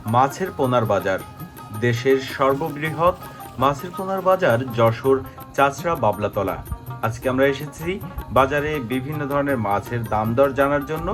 মাছের পোনার বাজার। দেশের সর্ববৃহৎ মাছের পোনার বাজার যশোর চাচড়া বাবলাতলা। আজকে আমরা এসেছি বাজারে বিভিন্ন ধরনের মাছের দাম দর জানার জন্য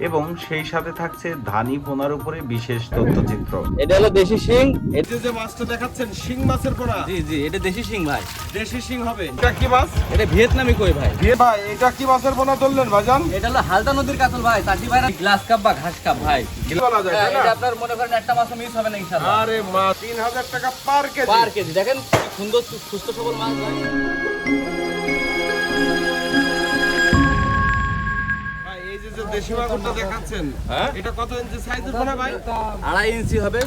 এবং সেই সাথে থাকছে ধানি পোনার উপরে বিশেষ তথ্যচিত্র। এটা হলো দেশি শিং। এই যে মাছটা দেখাচ্ছেন শিং মাছের পোনা। জি জি, এটা দেশি শিং ভাই। দেশি শিং হবে। এটা কি মাছ? এটা ভিয়েতনামি কই ভাই। ভাই এটা কি মাছের পোনা ধরলেন ভাইজান? এটা হলো হালদা নদীর কাতল ভাই। চাষি ভাইরা গ্লাস কাপ বা ঘাস কাপ ভাই। কি বলা যায় হ্যাঁ, তাই না? এটা আপনার মনে করেন একটা মাছও মিস হবে না ইনশাআল্লাহ। আরে মাছ 3000 টাকা পার কেজি। পার কেজি। দেখেন কি সুন্দর সুস্থ সবল মাছ ভাই। ভাই এই যে দেশি মাগুরটা দেখাচ্ছেন, এটা কত ইঞ্চি সাইজের পোনা ভাই? 2.5 ইঞ্চি হবে।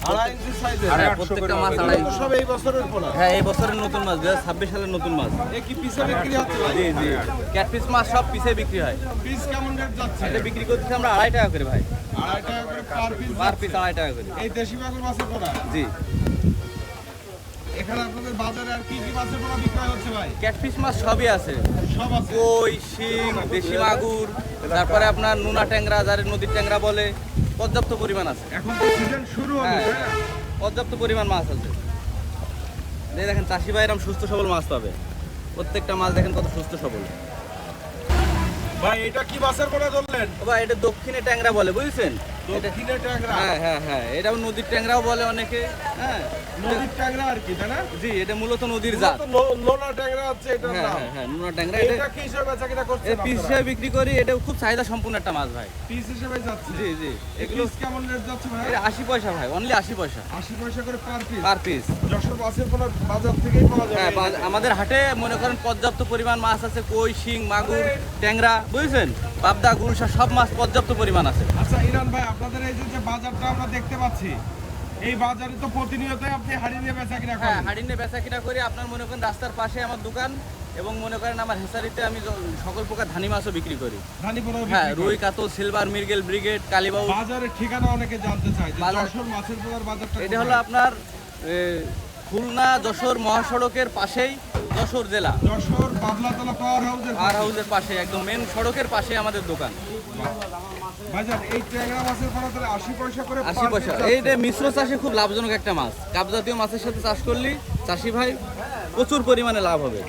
2.5 ইঞ্চি সাইজের। হ্যাঁ, প্রত্যেকটা মাছ 2.5 ইঞ্চি। সব এই বছরের পোনা। হ্যাঁ, এই বছরের নতুন মাছ, 2026 সালের নতুন মাছ। এ কি পিসে বিক্রি হচ্ছে ভাই? জি জি, ক্যাটফিশ মাছ সব পিসে বিক্রি হয়। পিস কেমন রেট যাচ্ছে? এটা বিক্রি করতেছি আমরা 2.5 টাকা করে ভাই। 2.5 টাকা করে পার পিস। পার পিস 2.5 টাকা করে। এই দেশি মাগুর মাছের পোনা। জি, এখানে আপনাদের বাজারে আর কি কি মাছের পোনা বিক্রয় হচ্ছে ভাই? ক্যাটফিশ মাছ সবই আছে। সব আছে। কই, শিং, দেশি মাগুর, তারপরে আপনার নোনা ট্যাংরা, যারে নদীর ট্যাংরা বলে, পর্যাপ্ত পরিমাণ আছে। এখন তো সিজন শুরু হবে হ্যাঁ, তাই না? পর্যাপ্ত পরিমাণ মাছ আছে। এই দেখেন চাষি ভাইরাম সুস্থ সবল মাছ পাবে। প্রত্যেকটা মাছ দেখেন কত সুস্থ সবল। ভাই এটা কি মাছের পোনা ধরলেন? ও ভাই, এটা দক্ষিণে ট্যাংরা বলে, বুঝছেন? দক্ষিণে ট্যাংরা। হ্যাঁ হ্যাঁ হ্যাঁ, এটাও নদীর ট্যাংরাও বলে অনেকে। হ্যাঁ, নদীর ট্যাংরা আর কি তাই না? জি, এটা মূলত নদীর জাত। তো লোনা ট্যাংরা আছে এটার হ্যাঁ নাম। হ্যাঁ হ্যাঁ, নোনা ট্যাংরা। এটা কি হিসেবে বেচা কিনা করছেন এটা পিস আপনারা? হিসেবে বিক্রি করি। এটা খুব চাহিদা সম্পূর্ণ একটা মাছ ভাই। পিস হিসেবে যাচ্ছে। জি জি, এগুলো এগুলো কেমন রেট যাচ্ছে ভাই? এটা 80 পয়সা ভাই, অনলি 80 পয়সা 80 পয়সা করে per piece. Per piece. Jessore মাছের পোনা বাজার থেকেই পাওয়া যাবে। হ্যাঁ, আমাদের হাটে মনে করেন পর্যাপ্ত পরিমাণ মাছ আছে। কই, শিং, মাগুর, ট্যাংরা, বুঝছেন? পাবদা, গুলশা সব মাছ পর্যাপ্ত পরিমাণ আছে। আচ্ছা ইরান ভাই, আপনাদের এই যে বাজারটা আমরা দেখতে পাচ্ছি, এই বাজারে তো প্রতিনিয়তই আপনি হাড়ি নিয়ে বেচা কিনা হ্যাঁ, করেন। হাড়ি নিয়ে বেচা কিনা করি। আপনার মনে করেন রাস্তার পাশে আমার দোকান, এবং মনে করেন আমার হেসারিতে আমি সকল প্রকার ধানি মাছও বিক্রি করি। ধানি পোনা হ্যাঁ, বিক্রি রুই, করেন। কাতল, সিলভার, মির্গেল, ব্রিগেড, কালীবাউ। বাজারের ঠিকানা অনেকে জানতে চায় যে বাজার- যশোর মাছের পোনার বাজারটা এটা হলো আপনার খুলনা যশোর মহাসড়কের পাশেই, যশোর জেলা যশোর বাবলাতলা পাওয়ার হাউসের আর হাউসের পাশে, একদম মেন সড়কের পাশে আমাদের দোকান। বাজার। এই ট্যাংরা মাছের পোনা তাহলে 80 পয়সা করে 80 পয়সা। এইটা মিশ্র চাষে খুব লাভজনক একটা মাছ। কাপ জাতীয় মাছের সাথে চাষ করলে চাষি ভাই প্রচুর পরিমাণে লাভ হবে।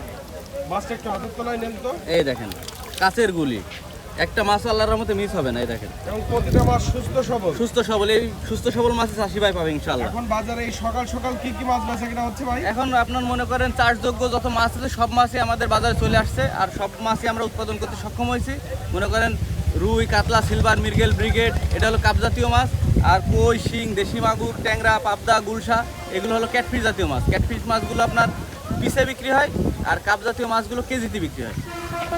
মাছটা একটু হাতের তলায় নেন তো। এই দেখেন কাচের গুলি, একটা মাছ আল্লাহর রহমতে মিস হবে না। এই দেখেন এবং প্রতিটা মাছ সুস্থ সবল। সুস্থ সবল, এই সুস্থ সবল মাছে চাষি ভাই পাবে ইনশাআল্লাহ। এখন বাজারে এই সকাল সকাল কি কি মাছ বেচা কিনা হচ্ছে ভাই? এখন আপনার মনে করেন চাষযোগ্য যত মাছ আছে সব মাছই আমাদের বাজারে চলে আসছে, আর সব মাছই আমরা উৎপাদন করতে সক্ষম হয়েছি। মনে করেন রুই, কাতলা, সিলভার, মির্গেল, ব্রিগেড, এটা হলো কাপ জাতীয় মাছ। আর কই, শিং, দেশি মাগুর, ট্যাংরা, পাবদা, গুলশা, এগুলো হলো ক্যাটফিশ জাতীয় মাছ। ক্যাটফিশ মাছগুলো আপনার পিসে বিক্রি হয়, আর কাপ জাতীয় মাছগুলো কেজিতে বিক্রি হয়।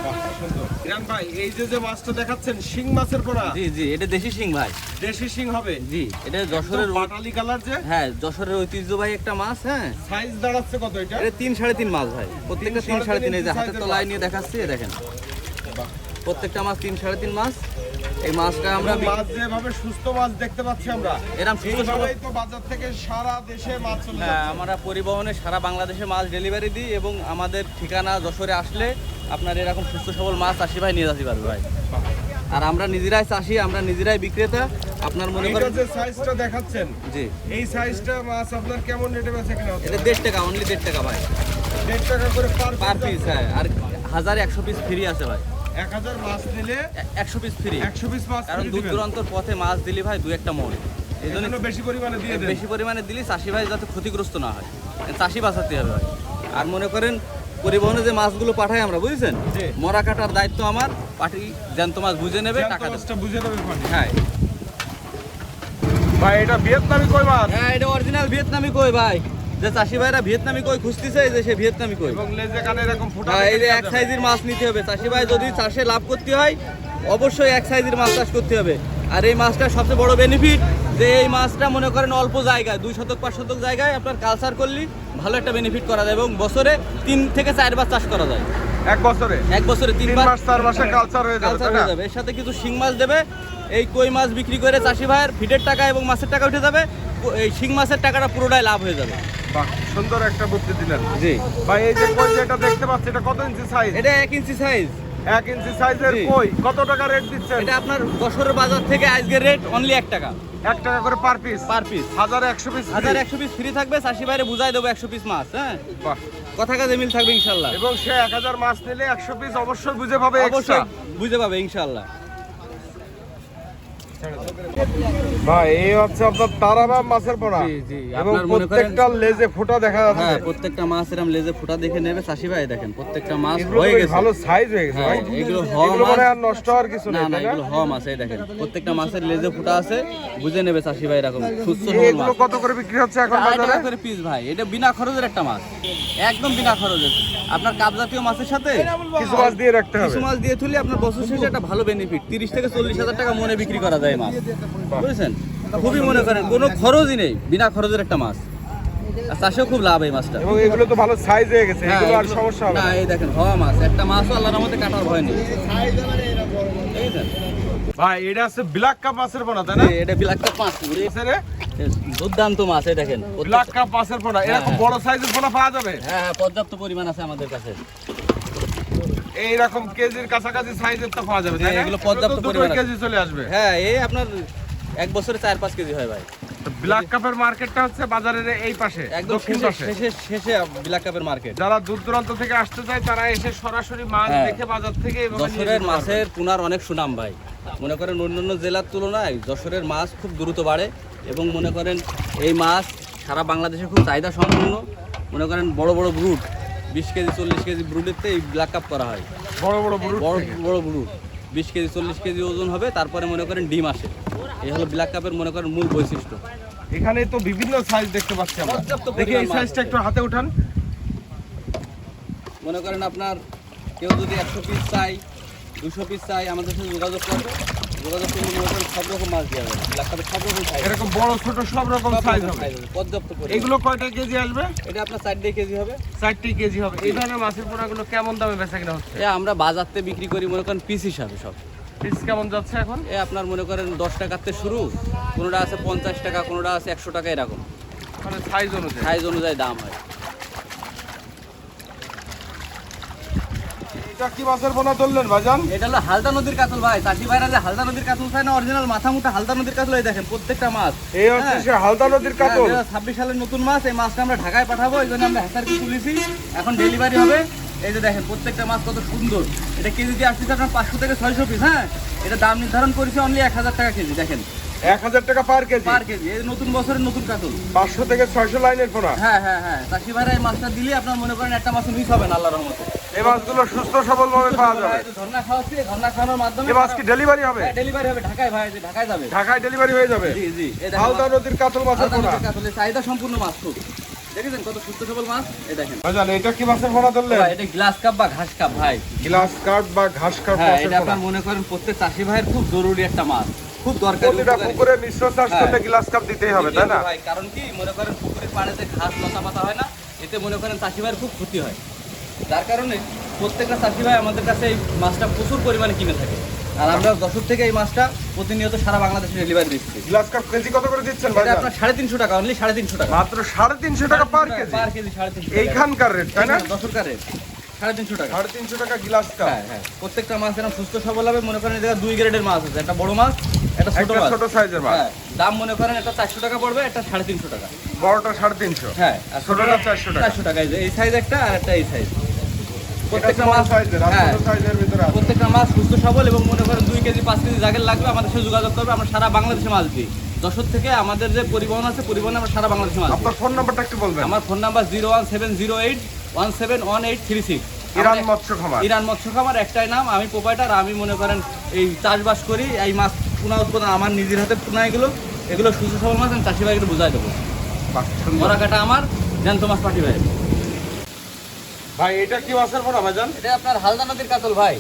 বাহ, সুন্দর। ইরান ভাই এই যে মাছটা দেখাচ্ছেন শিং মাছের পোনা, জি জি, এটা দেশি শিং ভাই। দেশি শিং হবে। জি, এটা যশোরের পাটালি কালার যে। হ্যাঁ, যশোরের ঐতিহ্যবাহী একটা মাছ। হ্যাঁ, সাইজ দাঁড়াচ্ছে কত এটা? এটা 3 3.5 মাছ ভাই। প্রত্যেকটা 3 3.5। এই যে হাতের সাইজের তলায় মাছ। নিয়ে দেখাচ্ছি, এই দেখেন প্রত্যেকটা মাছ 3 3.5 মাছ। এই মাছটা আমরা মাছ যেভাবে সুস্থ মাছ দেখতে পাচ্ছি আমরা, এরকম সুস্থ সবল। এইভাবেই তো বাজার থেকে সারা দেশে মাছ চলে হ্যাঁ, যাচ্ছে। আমরা পরিবহনে সারা বাংলাদেশে মাছ ডেলিভারি দিই, এবং আমাদের ঠিকানা যশোরে আসলে আপনার এরকম সুস্থ সবল মাছ চাষি ভাই নিয়ে যেতে পারবে ভাই। আর আমরা নিজেরাই চাষি, আমরা নিজেরাই বিক্রেতা। আপনার মনে এটা করেন যে সাইজটা দেখাচ্ছেন, জি, এই সাইজটা মাছ আপনার কেমন রেটে বেচা কিনা হচ্ছে? এটা 1.5 টাকা, অনলি 1.5 টাকা ভাই 1.5 টাকা করে পার পিস। হ্যাঁ, আর 1000 100 পিস ফ্রি আছে ভাই। 1000 মাছ নিলে 100 পিস ফ্রি। 100 পিস মাছ কারণ free দূর দিবেন। দূরান্তর পথে মাছ দিলি ভাই 2-1টা মন, এই জন্য এজন্য বেশি পরিমাণে দিয়ে দেন। বেশি পরিমাণে দিলি চাষি ভাই যাতে ক্ষতিগ্রস্ত না হয়, চাষি বাঁচাতে হবে ভাই। আর মনে করেন পরিবহনে যে মাছগুলো পাঠাই আমরা, বুঝছেন, জি। মরা কাটার দায়িত্ব আমার। পাটি জ্যান্ত মাছ বুঝে নেবে, জ্যান্ত টাকা দেবে। মাছটা বুঝে নেবে পানি। হ্যাঁ ভাই এটা ভিয়েতনামি কই মাছ হ্যাঁ, এটা অরিজিনাল ভিয়েতনামি কই ভাই। যে চাষি ভাইরা ভিয়েতনামি কই খুঁজতেছে, এই যে সে ভিয়েতনামি কই। এবং লেজে কানে এরকম ফোঁটা হ্যাঁ, এই যে লেগে এক যাবে। সাইজের মাছ নিতে হবে। চাষি ভাই যদি চাষে লাভ করতে হয় অবশ্যই এক সাইজের মাছ চাষ করতে হবে। আর এই মাছটার সবচেয়ে বড় বেনিফিট যে এই মাছটা মনে করেন অল্প জায়গায়, 2 শতক 5 শতক জায়গায় আপনার কালচার করলে ভালো একটা বেনিফিট করা যায়, এবং বছরে 3 থেকে 4 বার চাষ করা যায়। এক বছরে এক বছরে 3 3 বার মাস 4 মাসে কালচার হয়ে যাবে কালচার তাই না? হয়ে যাবে। এর সাথে কিছু শিং মাছ দেবে। এই কই মাছ বিক্রি করে চাষি ভাইয়ের ফিডের টাকা এবং মাছের টাকা উঠে যাবে। এই শিং মাছের টাকাটা পুরোটাই লাভ হয়ে যাবে। বাহ, সুন্দর একটা বুদ্ধি দিলেন। জি, ভাই এই যে কই যেটা দেখতে পাচ্ছি, এটা কত ইঞ্চি সাইজ? এটা 1 ইঞ্চি সাইজ। 1 ইঞ্চি সাইজের জি। কই কত টাকা রেট দিচ্ছেন? এটা আপনার যশোরের বাজার থেকে আজকের রেট অনলি 1 টাকা 1 টাকা করে per piece, per piece. 1100 piece. 1100 piece free থাকবে, চাষি বাইরে বুঝাই দেবো 100 পিস মাছ। হ্যাঁ, বাহ। কথা কাজে মিল থাকবে ইনশাল্লাহ। এবং সে 1000 মাছ নিলে 100 পিস অবশ্যই বুঝে পাবে অবশ্যই এক্সট্রা। বুঝতে পাবে ইনশাল্লাহ। ভাই এই হচ্ছে আপনার তারাবাম মাছের পোনা, জি, জি, এবং আপনার মনে করেন- প্রত্যেকটা লেজে ফোঁটা দেখা যাচ্ছে। হ্যাঁ, প্রত্যেকটা মাছ এরকম লেজে ফুটা দেখে নেবে চাষি ভাই। দেখেন প্রত্যেকটা মাছ এগুলো হয়ে তো গেছে। ভালো সাইজ হয়ে গেছে হ্যাঁ, ভাই। এগুলো হওয়া এগুলো মাছ। মানে আর নষ্ট হওয়ার কিছু না নেই, না, তাই না? এগুলো হওয়া মাছ। এই দেখেন প্রত্যেকটা মাছের লেজে ফুটা আছে, বুঝে নেবে চাষি ভাই এরকম সুস্থ সবল এগুলো মাছ। কত করে বিক্রি হচ্ছে এখন 2.5 বাজারে? টাকা করে পিস ভাই। এটা বিনা খরচের একটা মাছ, একদম বিনা খরচের। আপনার কাপ জাতীয় মাছের সাথে কিছু মাছ দিয়ে রাখতে হবে। কিছু মাছ দিয়ে তুলি আপনার বছর শেষে একটা ভালো বেনিফিট, 30 থেকে 40 হাজার টাকা মনে বিক্রি করা যায় এই মাছ। বুঝেছেন, খুবই মনে করেন কোনো খরচই নেই, বিনা খরচের একটা মাছ। আর চাষেও খুব লাভ এই মাছটা। এবং এগুলো তো ভালো সাইজ হয়ে গেছে, হ্যাঁ, এগুলো আর এগুলো- সমস্যা হবে না, না। এই দেখেন হওয়া মাছ, একটা মাছও আল্লাহর মধ্যে কাটার ভয় নেই। দেখেছেন? ভাই এটা আছে ব্ল্যাক কাপ মাছের পোনা, তাই না? এটা বিলাক কাপ মাছ, দুর্দান্ত মাছ। এই দেখেন ব্ল্যাক কাপ মাছের পোনা, এরকম হ্যাঁ। বড় সাইজের পোনা পাওয়া যাবে? হ্যাঁ হ্যাঁ, পর্যাপ্ত পরিমাণ আছে আমাদের কাছে। এইরকম কেজির কাছাকাছি সাইজের তো পাওয়া যাবে, তাই না? এগুলো পর্যাপ্ত এগুলো তো দুটো পরিমাণ আছে। কেজি চলে আসবে। হ্যাঁ, এই আপনার এক বছরে 4-5 কেজি হয় ভাই। ব্ল্যাক কাপের মার্কেটটা হচ্ছে বাজারের এই পাশে, একদম দক্ষিণ শেষে পাশে। শেষে শেষে বিলাক কাপের মার্কেট। যারা দূর দূরান্ত থেকে আসতে চায় তারা এসে সরাসরি মাছ হ্যাঁ। দেখে বাজার থেকে এভাবে নিয়ে যশোরের যেতে পারবে। মাছের পুনার অনেক সুনাম ভাই। মনে করেন অন্যান্য জেলার তুলনায় যশোরের মাছ খুব দ্রুত বাড়ে, এবং মনে করেন এই মাছ সারা বাংলাদেশে খুব চাহিদা সম্পূর্ণ। মনে করেন বড় বড় ব্রুড 20 কেজি 40 কেজি ব্রুডেতে এই ব্ল্যাক কাপ করা হয়। বড় বড় ব্রুট বড় থেকে। বড় ব্রুড 20 কেজি 40 কেজি ওজন হবে, তারপরে মনে করেন ডিম আসে। এই হলো ব্ল্যাক কাপের মনে করেন মূল বৈশিষ্ট্য। এখানে তো বিভিন্ন সাইজ দেখতে পাচ্ছি আমরা। পর্যাপ্ত দেখি পরিমাণ এই মাছ সাইজটা আছে। একটু হাতে উঠান। মনে করেন আপনার কেউ যদি 100 পিস চাই, 200 পিস চাই, আমাদের সাথে যোগাযোগ করবে। যোগাযোগ করলে মনে করেন সব রকম মাছ দেওয়া যাবে। ব্ল্যাক কাপের সব রকম সাইজ, এরকম বড় ছোট সব রকম সাইজ হবে। পর্যাপ্ত পরিমাণ। এগুলো কয়টা কেজি আসবে? এটা আপনার 4 কেজি হবে। 4টি কেজি হবে। এই ধরনের মাছের পোনাগুলো কেমন দামে বেচা কিনা হচ্ছে? এ আমরা বাজারতে বিক্রি করি মনে করেন পিস হিসাবে সব। পিস কেমন যাচ্ছে এখন? এ আপনার মনে করেন 10 টাকাতে শুরু, কোনোটা আছে 50 টাকা, কোনোটা আছে 100 টাকা, এরকম মানে সাইজ অনুযায়ী। সাইজ অনুযায়ী দাম হয়। এটা কি মাছের পোনা ধরলেন ভাইজান? এটা হলো হালদা নদীর কাতল ভাই। চাষি ভাইরা যে হালদা নদীর কাতল চায় না, অরিজিনাল মাথা মুটা হালদা নদীর কাতল। এই দেখেন প্রত্যেকটা মাছ। এই হচ্ছে হ্যাঁ। সে হালদা নদীর কাতল। 26 সালের নতুন মাছ। এই মাছটা আমরা ঢাকায় পাঠাবো, এই জন্য আমরা হ্যাচারকে তুলেছি, এখন ডেলিভারি হবে। এই যে দেখেন প্রত্যেকটা মাছ কত সুন্দর। এটা কেজি দিয়ে আসতেছে আপনার 500 থেকে 600 পিস। হ্যাঁ, এটা দাম নির্ধারণ করেছে অনলি 1000 টাকা কেজি। দেখেন 1000 টাকা পার কেজি। পার কেজি। এই নতুন বছরের নতুন কাতল। 500 থেকে 600 লাইনের পোনা। হ্যাঁ হ্যাঁ হ্যাঁ, চাষি ভাইরা এই মাছটা দিলে আপনার মনে করেন একটা মাছ মিস হবে না আল্লাহর রহমতে। এই মাছগুলো সুস্থ সবল ভাবে পাওয়া যাবে। ধর্না খাওয়াচ্ছি, ধর্না খাওয়ানোর মাধ্যমে এই মাছ কি ডেলিভারি হবে? ডেলিভারি হবে ঢাকায় ভাই, যে ঢাকায় যাবে। ঢাকায় ডেলিভারি হয়ে যাবে? জি জি, এই দেখেন হালদা নদীর কাতল মাছের হালদা পোনা। নদীর কাতল, এই চাহিদা সম্পূর্ণ মাছ খুব। দেখেছেন কত সুস্থ সবল মাছ। এই দেখেন ভাইজান এটা কি মাছের পোনা ধরলেন? ভাই, এটা গ্লাস কাপ বা ঘাস কাপ ভাই। গ্লাস কাপ বা ঘাস কাপ হ্যাঁ, মাছের এটা পোনা। আপনার মনে করেন প্রত্যেক চাষি ভাইয়ের খুব জরুরি একটা মাছ, খুব দরকারি প্রতিটা উপকারী। পুকুরে মিশ্র চাষ হ্যাঁ। করলে গ্লাস কাপ দিতেই হবে, তাই না? ভাই, কারণ কি মনে করেন পুকুরের পাড়েতে ঘাস লতা পাতা হয় না, এতে মনে করেন চাষি ভাইয়ের খুব ক্ষতি হয়। যার কারণে প্রত্যেকটা চাষি ভাই আমাদের কাছে এই মাছটা প্রচুর পরিমাণে কিনে থাকে। আর আমরা যশোর থেকে এই মাছটা প্রতিনিয়ত সারা বাংলাদেশে ডেলিভারি দিচ্ছি। গ্লাস কাপ কেজি কত করে দিচ্ছেন এটা ভাইজান? আপনার 350 টাকা, অনলি 350 টাকা। মাত্র 350 টাকা পার কেজি। পার কেজি 350 টাকা। এইখানকার রেট, তাই না? যশোরকার রেট 350 টাকা। 350 টাকা গ্লাস কাপ। হ্যাঁ হ্যাঁ, প্রত্যেকটা মাছ এরকম সুস্থ সবল হবে। মনে করেন এটা 2 গ্রেডের মাছ আছে, একটা বড় মাছ, একটা ছোট একটা মাছ। ছোট সাইজের মাছ। হ্যাঁ, দাম মনে করেন একটা 400 টাকা পড়বে, একটা 350 টাকা। বড়টা 350। হ্যাঁ, আর ছোটটা 400 টাকা। 400 টাকা। এই সাইজ একটা আর একটা এই সাইজ। এটা প্রত্যেকটা বড় মাছ সাইজের, আর হ্যাঁ, ছোট সাইজের ভিতরে আছে। প্রত্যেকটা মাছ সুস্থ সবল, এবং মনে করেন 2 কেজি 5 কেজি জাগের লাগবে আমাদের সাথে যোগাযোগ করবে। আমরা সারা বাংলাদেশে মাছ দিই। যশোর থেকে আমাদের যে পরিবহন আছে, পরিবহনে আমরা সারা বাংলাদেশে মাছ দিই। আপনার ফোন নাম্বারটা একটু বলবেন। আমার ফোন নাম্বার 01708171836। ইরান মৎস্য খামার। ইরান মৎস্য খামার, একটাই নাম। আমি প্রোপাইটার। আমি মনে করেন এই চাষবাস করি, এই মাছ পোনা উৎপাদন আমার নিজের হাতে পোনা। এগুলো সুস্থ সবল মাছ, আমি চাষি ভাইকে বুঝাই দেবো। বাহ, সুন্দর। মরা কাটা আমার জ্যান্ত মাছ পাঠি ভাই। ভাই এটা কি মাছের পোনা ভাইজান? এটা আপনার হালদা নদীর কাতল ভাই।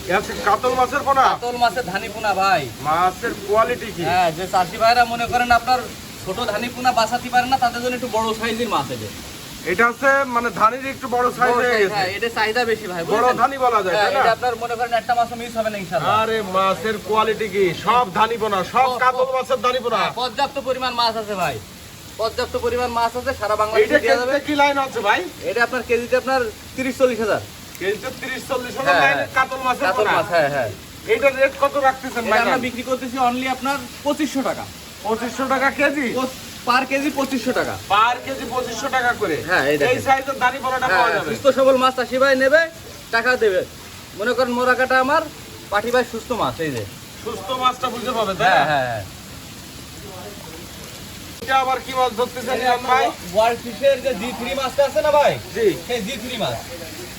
এ আছে কাতল মাছের পোনা। কাতল মাছের ধানি পোনা ভাই। মাছের কোয়ালিটি কি? হ্যাঁ, যে চাষি ভাইরা মনে করেন আপনার ছোট ধানি পোনা বাঁচাতে পারে না, তাদের জন্য একটু বড় সাইজের মাছ এটা। এটা আছে মানে ধানির একটু বড় সাইজ বড় হয়ে size, গেছে। হ্যাঁ, এটা চাহিদা বেশি ভাই। বড় বুঝলেন? ধানি বলা যায়, হ্যাঁ, তাই না? এটা আপনার মনে করেন একটা মাছও মিস হবে না ইনশাআল্লাহ। আরে মাছের কোয়ালিটি কি? সব ধানি পোনা, সব কাতল মাছের ধানি পোনা। হ্যাঁ, পর্যাপ্ত পরিমাণ মাছ আছে ভাই, পর্যাপ্ত পরিমাণ মাছ আছে সারা এইটা বাংলাদেশে দেওয়া যাবে। কেজিতে কি লাইন আছে ভাই? এটা আপনার কেজিতে আপনার 30-40 হাজার। কেজিতে 30-40 হাজার হ্যাঁ, লাইনের কাতল মাছের কাতল পোনা। মাছ, হ্যাঁ হ্যাঁ। এইটার রেট কত রাখতেছেন এটা ভাই? আমরা বিক্রি করতেছি অনলি আপনার 2500 টাকা 2500 টাকা কেজি, পার কেজি 2500 টাকা। পার কেজি 2500 টাকা করে। হ্যাঁ, এই দেখেন। এই সাইজের দাড়ি পোনাটা হ্যাঁ, পাওয়া যাবে। সুস্থ সবল মাছ চাষি ভাই নেবে, টাকা দেবে। মনে করেন মোরা কাটা আমার, পাটি ভাই সুস্থ মাছ, এই যে। সুস্থ মাছটা বুঝতে পাবে, তাই হ্যাঁ না? হ্যাঁ হ্যাঁ। এটা আবার কি মাছ ধরতেছেন ইরান ভাই? ওয়ার্ল্ড ফিশের যে জি3 মাছটা আছে না ভাই, জি, সেই জি3 মাছ,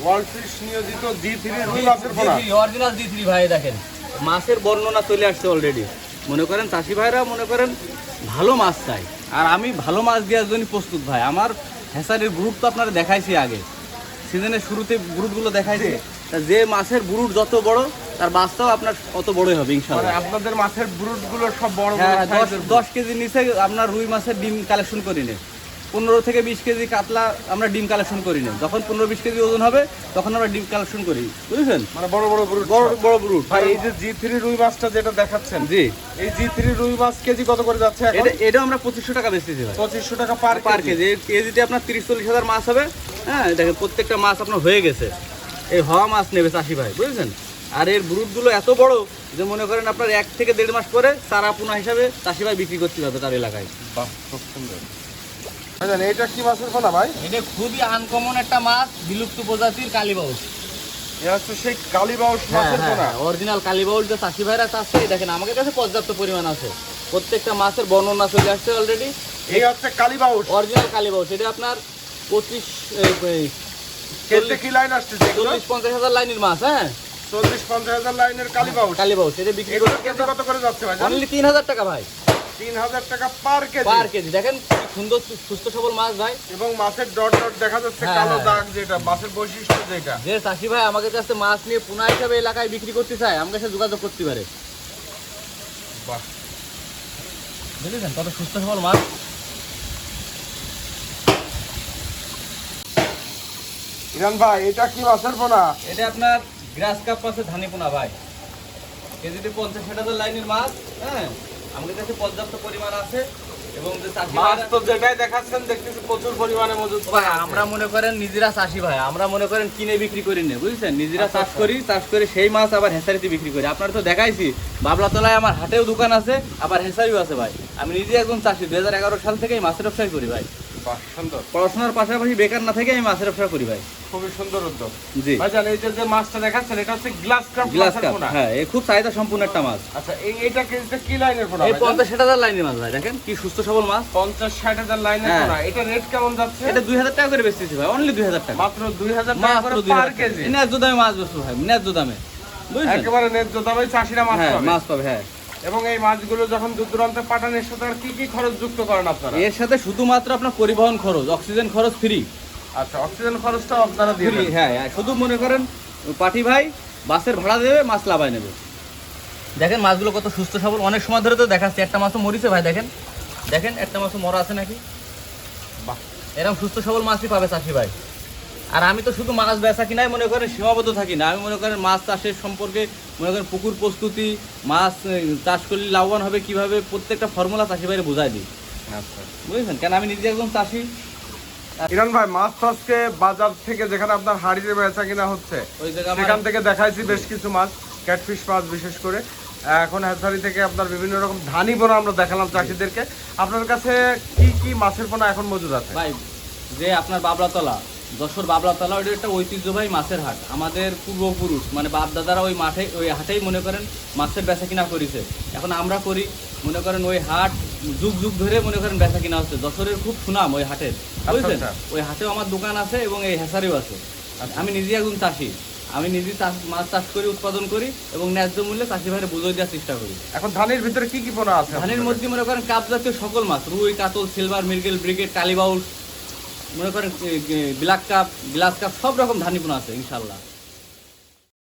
ওয়ার্ল্ড ফিশ নিয়োজিত জি3 রুই মাছের পোনা। অরিজিনাল জি3 ভাই। দেখেন মাছের বর্ণনা চলে আসছে অলরেডি। মনে করেন চাষি ভাইরা মনে করেন ভালো মাছ চাই, আর আমি ভালো মাছ দেওয়ার জন্য প্রস্তুত ভাই। আমার হ্যাসারির গ্রুপ তো আপনারা দেখাইছি আগে, সিজনের শুরুতে গ্রুপগুলো দেখাইছি। তা যে মাছের ব্রুট যত বড়, তার বাচ্চাও আপনার অত বড়ই হবে মানে ইনশাআল্লাহ। আপনাদের মাছের ব্রুট গুলো সব বড় বড় হ্যাঁ, সাইজের। 10 কেজি নিচে আপনার রুই মাছের ডিম কালেকশন করি নে। 15 থেকে 20 কেজি কাতলা আমরা ডিম কালেকশন করি না। যখন 15-20 কেজি ওজন হবে তখন আমরা ডিম কালেকশন করি, বুঝেছেন? মানে বড় বড় ব্রুট, বড় বড় ব্রুট ভাই। এই যে জি3 রুই মাছটা যেটা দেখাচ্ছেন, জি, এই জি3 রুই মাছ কেজি কত করে যাচ্ছে এখন? এটা আমরা 2500 টাকা বেচতেছি ভাই 2500 টাকা পার পার কেজি। কেজি। এই কেজিতে আপনার 30-40 হাজার মাছ হবে। হ্যাঁ, দেখেন প্রত্যেকটা মাছ আপনার হয়ে গেছে। এই হওয়া মাছ নেবে চাষি ভাই, বুঝেছেন? আর এর ব্রুটগুলো এত বড় যে মনে করেন আপনার 1 থেকে 1.5 মাস পরে চারা পোনা হিসাবে চাষি ভাই বিক্রি করতে পারবে তার এলাকায়। বাহ, খুব সুন্দর। ভাইজান, এটা কি মাছের পোনা ভাই? এটা খুবই আনকমন একটা মাছ, বিলুপ্ত প্রজাতির কালীবাউস। এটা হচ্ছে সেই কালীবাউস মাছের পোনা। অরিজিনাল কালীবাউস যে চাষি ভাইরা চাচ্ছে, দেখেন আমাদের কাছে পর্যাপ্ত পরিমাণ আছে। প্রত্যেকটা মাছের বর্ণনা চলে আসছে অলরেডি। এই হচ্ছে কালীবাউস। অরিজিনাল কালীবাউস। এটা আপনার 25 কেজিতে কি লাইন আসতেছে এগুলো? 40-50 হাজার লাইনের মাছ। হ্যাঁ, 40-50 হাজার লাইনের কালীবাউস। কালীবাউস এটা বিক্রি এগুলো করতে কেজি কত করে যাচ্ছে ভাইজান? অনলি 3000 টাকা ভাই 3000 টাকা পার কেজি। পার কেজি। দেখেন কি সুন্দর সুস্থ সবল মাছ ভাই। এবং মাছের ডট ডট দেখা যাচ্ছে, হ্যাঁ, কালো হ্যাঁ। দাগ, যেটা মাছের বৈশিষ্ট্য যেটা। যে চাষি ভাই আমাদের কাছে মাছ নিয়ে পোনা হিসাবে এলাকায় বিক্রি করতে চায়, আমাদের সাথে যোগাযোগ করতে পারে। বাহ, বুঝলেন কত সুস্থ সবল মাছ। ইরান ভাই, এটা কি মাছের পোনা? এটা আপনার গ্রাস কাপ মাছের ধানি পোনা ভাই। কেজিতে 50-60 হাজার লাইনের মাছ। হ্যাঁ, আমাদের কাছে পর্যাপ্ত পরিমাণ আছে। এবং যে চাষি মাছ ভাইরা- তো যেটাই দেখাচ্ছেন দেখতেছি প্রচুর পরিমাণে মজুদ ভাই করা আছে। আমরা মনে করেন নিজেরা চাষি ভাই, আমরা মনে করেন কিনে বিক্রি করি না, বুঝছেন? নিজেরা চাষ করি, চাষ করে সেই মাছ আবার হেসারিতে বিক্রি করি। আপনার তো দেখাইছি বাবলাতলায় আমার হাটেও দোকান আছে, আবার হেসারিও আছে ভাই। আমি নিজে একজন চাষি, 2011 সাল থেকে মাছের ব্যবসায় করি ভাই। বাহ, সুন্দর। পড়াশোনার পাশাপাশি বেকার না থেকে আমি মাছের ব্যবসা করি ভাই। খুবই সুন্দর উদ্যোগ। জি, ভাইজান, এই যে মাছটা দেখাচ্ছেন এটা হচ্ছে গ্লাস কাপ গ্লাস মাছের কাপ। পোনা। হ্যাঁ, এ খুব চাহিদা সম্পূর্ণ একটা মাছ। আচ্ছা, এইটা কেজিতে কি লাইনের পোনা এই ভাইজান? 50-60 হাজার লাইনের মাছ ভাই। দেখেন কি সুস্থ সবল মাছ। 50-60 হাজার লাইনের হ্যাঁ। পোনা। এটা রেট কেমন যাচ্ছে? এটা 2000 টাকা করে বেচতেছি ভাই, অনলি 2000 টাকা। মাত্র 2000 টাকা মাত্র করে 2000 পার টাকা। কেজি। ন্যায্য দামে মাছ বেচবো ভাই, ন্যায্য দামে, বুঝছেন? একেবারে ন্যায্য দামে চাষিরা মাছ হ্যাঁ, পাবে। মাছ পাবে। হ্যাঁ, এবং এই মাছগুলো যখন দূর দূরান্তে পাঠান, এর সাথে আর কি কি খরচ যুক্ত করেন আপনারা? এর সাথে শুধুমাত্র আপনার পরিবহন খরচ, অক্সিজেন খরচ ফ্রি। আচ্ছা, অক্সিজেন খরচটাও আপনারা দিয়ে ফ্রি, দেন। হ্যাঁ। শুধু মনে করেন পাঠি ভাই বাসের ভাড়া দেবে, মাছ লাভায় নেবে। দেখেন মাছগুলো কত সুস্থ সবল। অনেক সময় ধরে তো দেখাচ্ছি, একটা মাছও মরিছে ভাই। দেখেন দেখেন একটা মাছও মরা আছে নাকি। বাহ, এরকম সুস্থ সবল মাছই পাবে চাষি ভাই। আর আমি তো শুধু মাছ বেচা কিনাই মনে করেন সীমাবদ্ধ থাকি না। আমি মনে করেন মাছ চাষের সম্পর্কে মনে করেন পুকুর প্রস্তুতি, মাছ চাষ করলে লাভবান হবে কিভাবে, প্রত্যেকটা ফর্মুলা চাষি ভাইরে বোঝাই দিই, আচ্ছা। বুঝেছেন? কেন আমি নিজে একজন চাষি। ইরান ভাই, মাছ তো আজকে বাজার থেকে যেখানে আপনার হাড়িতে বেচা কিনা হচ্ছে, ওই জায়গায় আমার- সেখান থেকে দেখাইছি বেশ কিছু মাছ, ক্যাটফিশ মাছ বিশেষ করে। এখন হ্যাচারি থেকে আপনার বিভিন্ন রকম ধানি পোনা আমরা দেখালাম চাষিদেরকে। আপনার কাছে কি কি মাছের পোনা এখন মজুদ আছে? ভাই যে আপনার বাবলাতলা, যশোর বাবলাতলা, ওইটা একটা ঐতিহ্যবাহী মাছের হাট। আমাদের পূর্বপুরুষ মানে বাপ দাদারা ওই মাঠে, ওই হাটেই মনে করেন মাছের বেচা কিনা করেছে। এখন আমরা করি, মনে করেন ওই হাট যুগ যুগ ধরে মনে করেন বেচা কিনা হচ্ছে। যশোরের খুব সুনাম ওই হাটের, বুঝলেন? আচ্ছা। ওই হাটেও আমার দোকান আছে এবং এই হেসারিও আছে। আমি নিজে একজন চাষি, আমি নিজে মাছ চাষ করি, উৎপাদন করি এবং ন্যায্য মূল্যে চাষি ভাইরে বুঝিয়ে দেওয়ার চেষ্টা করি। এখন ধানের ভিতরে কি কি পোনা আছে? ধানের মধ্যে মনে করেন কাপ জাতীয় সকল মাছ, রুই, কাতল, সিলভার, মির্গেল, ব্রিগেড, কালীবাউস, মনে করেন ব্ল্যাক কাপ, গ্লাস কাপ, সব রকম ধানি পোনা আছে ইনশাল্লাহ।